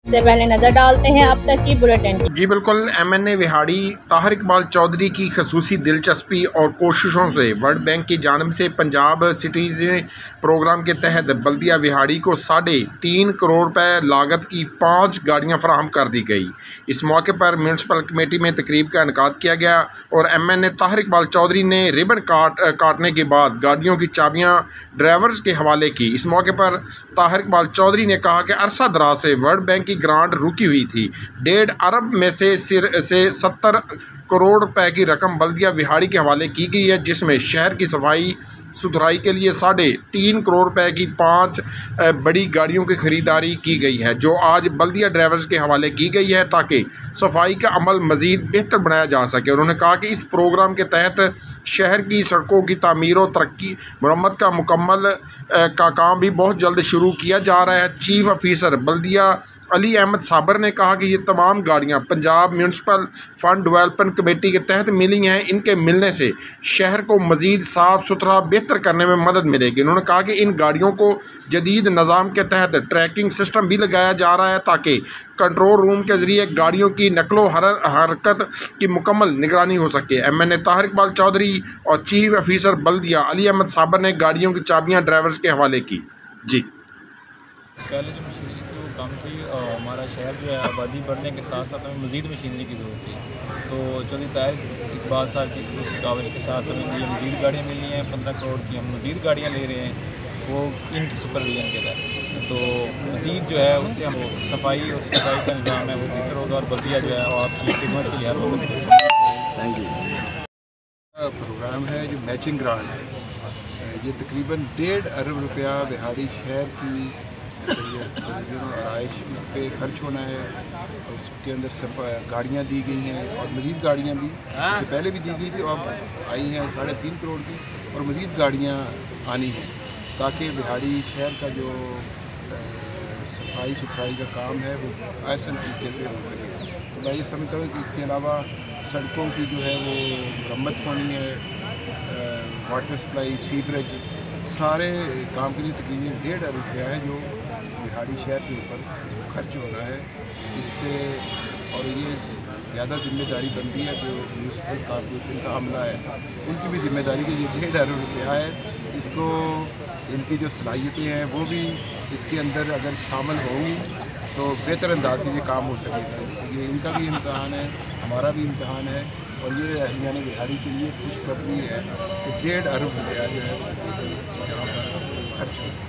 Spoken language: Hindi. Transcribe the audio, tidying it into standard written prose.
से पहले नजर डालते हैं अब तक की बुलेटिन। जी बिल्कुल, MNA विहाड़ी ताहिर इकबाल चौधरी की खसूसी दिलचस्पी और कोशिशों से वर्ल्ड बैंक की जानिब से पंजाब सिटीज प्रोग्राम के तहत बल्दिया विहाड़ी को 3.5 करोड़ रुपए लागत की 5 गाड़ियां फराहम कर दी गई। इस मौके पर म्यूनसिपल कमेटी में तकरीब का इनेकाद किया गया और MNA ताहिर इकबाल चौधरी ने रिबन काटने के बाद गाड़ियों की चाबियाँ ड्राइवर्स के हवाले की। इस मौके पर ताहिर इकबाल चौधरी ने कहा कि अरसा दराज से वर्ल्ड बैंक की ग्रांट रुकी हुई थी। 1.5 अरब में से 70 करोड़ रुपए की रकम बल्दिया विहाड़ी के हवाले की गई है, जिसमें शहर की सफाई सुथराई के लिए 3.5 करोड़ रुपए की 5 बड़ी गाड़ियों की खरीदारी की गई है, जो आज बल्दिया ड्राइवर्स के हवाले की गई है ताकि सफाई का अमल मज़ीद बेहतर बनाया जा सके। उन्होंने कहा कि इस प्रोग्राम के तहत शहर की सड़कों की तामीर और तरक्की मरम्मत का मुकम्मल का काम भी बहुत जल्द शुरू किया जा रहा है। चीफ ऑफिसर बल्दिया अली अहमद साबर ने कहा कि ये तमाम गाड़ियां Punjab municipal fund development committee के तहत मिली हैं। इनके मिलने से शहर को मज़ीद साफ़ सुथरा बेहतर करने में मदद मिलेगी। उन्होंने कहा कि इन गाड़ियों को जदीद निज़ाम के तहत ट्रैकिंग सिस्टम भी लगाया जा रहा है ताकि कंट्रोल रूम के ज़रिए गाड़ियों की नकलो हरकत की मुकम्मल निगरानी हो सके। MNA ताहिर इकबाल चौधरी और चीफ ऑफिसर बल्दिया अली अहमद साबर ने गाड़ियों की चाबियाँ ड्राइवर्स के हवाले की। जी पहले जो मशीनरी की वो कम थी और हमारा शहर जो है आबादी बढ़ने के साथ साथ हमें मज़ीद मशीनरी की ज़रूरत थी। तो चौधरी ताहिर इकबाल साहब की उस कावज के साथ हमें ये मज़ीद गाड़ियाँ मिली हैं। 15 करोड़ की हम मज़ीद गाड़ियाँ ले रहे हैं, वो इनकी सुपरविजन के तहत। तो मज़ीद जो है उससे हम सफाई और सफाई का निज़ाम है वो बेहतर होगा और बल्दिया जो है वो आपकी खिदमत के लिए हर वक्त। Thank you. प्रोग्राम है जो मैचिंग ग्रांट है, ये तकरीबन 1.5 अरब रुपया विहाड़ी शहर की आराइश पे खर्च होना है और उसके अंदर सिर्फ गाड़ियाँ दी गई हैं और मज़ीद गाड़ियाँ भी इससे पहले भी दी गई थी और अब आई हैं 3.5 करोड़ की और मज़ीद गाड़ियाँ आनी हैं ताकि बिहाड़ी शहर का जो सफाई सुथराई का काम है वो आसान तरीके से हो सके। तो मैं ये समझता हूँ कि इसके अलावा सड़कों की जो है वो मरम्मत होनी है, वाटर सप्लाई, सीवरेज, सारे काम के लिए तकरीबन 1.5 अरब रुपया है जो बिहाड़ी शहर के ऊपर खर्च होना है। इससे और ये ज़्यादा जिम्मेदारी बनती है जो म्यूनसिपल कॉर्पोरेशन का अमला है, उनकी भी जिम्मेदारी कि ये 1.5 अरब रुपया है, इसको इनकी जो सलाहियतें हैं वो भी इसके अंदर अगर शामिल होंगी तो बेहतर अंदाज से ये काम हो सकेगा। तो ये इनका भी इम्तहान है, हमारा भी इम्तहान है और ये हरियाणा बिहाड़ी के लिए खुशखबरी है कि 1.5 अरब रुपया जो है यहाँ पर खर्च हो।